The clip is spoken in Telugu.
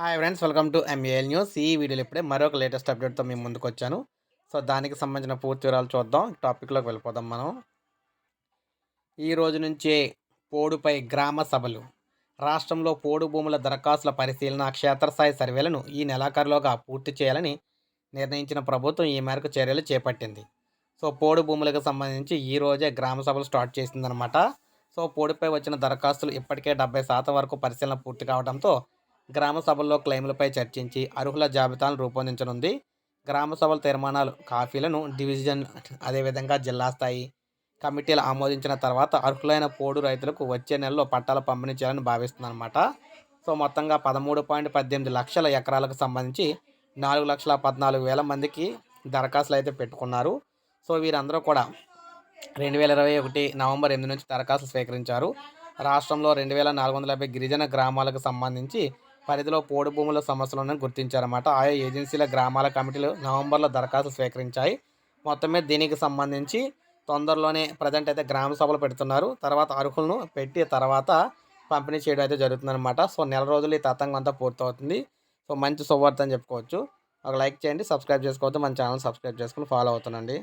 Hi friends, welcome to MAL news. ఈ వీడియోలో ఇప్పుడే మరొక లేటెస్ట్ అప్డేట్తో మేము ముందుకు వచ్చాను. సో దానికి సంబంధించిన పూర్తి వివరాలు చూద్దాం. టాపిక్లోకి వెళ్ళిపోదాం మనం. ఈ రోజు నుంచే పోడుపై గ్రామ సభలు. రాష్ట్రంలో పోడు భూముల దరఖాస్తుల పరిశీలన, క్షేత్రస్థాయి సర్వేలను ఈ నెలాఖరులోగా పూర్తి చేయాలని నిర్ణయించిన ప్రభుత్వం ఈ మేరకు చర్యలు చేపట్టింది. సో పోడు భూములకు సంబంధించి ఈ రోజే గ్రామ సభలు స్టార్ట్ చేసిందనమాట. సో పోడుపై వచ్చిన దరఖాస్తులు ఇప్పటికే 70% వరకు పరిశీలన పూర్తి కావడంతో గ్రామ సభల్లో క్లెయిములపై చర్చించి అర్హుల జాబితాను రూపొందించనుంది. గ్రామ సభల తీర్మానాలు కాపీలను డివిజన్, అదేవిధంగా జిల్లా స్థాయి కమిటీలు ఆమోదించిన తర్వాత అర్హులైన పోడు రైతులకు వచ్చే నెలలో పట్టాలు పంపిణీ చేయాలని భావిస్తుందన్నమాట. సో మొత్తంగా 13.18 లక్షల ఎకరాలకు సంబంధించి 4,14,000 మందికి దరఖాస్తులు అయితే పెట్టుకున్నారు. సో వీరందరూ కూడా 2021 నవంబర్ 8 నుంచి దరఖాస్తులు స్వీకరించారు. రాష్ట్రంలో 2,450 గిరిజన గ్రామాలకు సంబంధించి పరిధిలో పోడు భూముల సమస్యలను గుర్తించారన్నమాట. ఆయా ఏజెన్సీల గ్రామాల కమిటీలు నవంబర్లో దరఖాస్తు స్వీకరించాయి. మొత్తం మీద దీనికి సంబంధించి తొందరలోనే ప్రజెంట్ అయితే గ్రామ సభలు పెడుతున్నారు. తర్వాత అర్హులను పెట్టి తర్వాత పంపిణీ చేయడం అయితే జరుగుతుందన్నమాట. సో నెల రోజులు ఈ తతంగం అంతా పూర్తవుతుంది. సో మంచి శుభవార్త అని చెప్పుకోవచ్చు. ఒక లైక్ చేయండి, సబ్స్క్రైబ్ చేసుకోవద్దు, మన ఛానల్ సబ్స్క్రైబ్ చేసుకుని ఫాలో అవుతుండండి.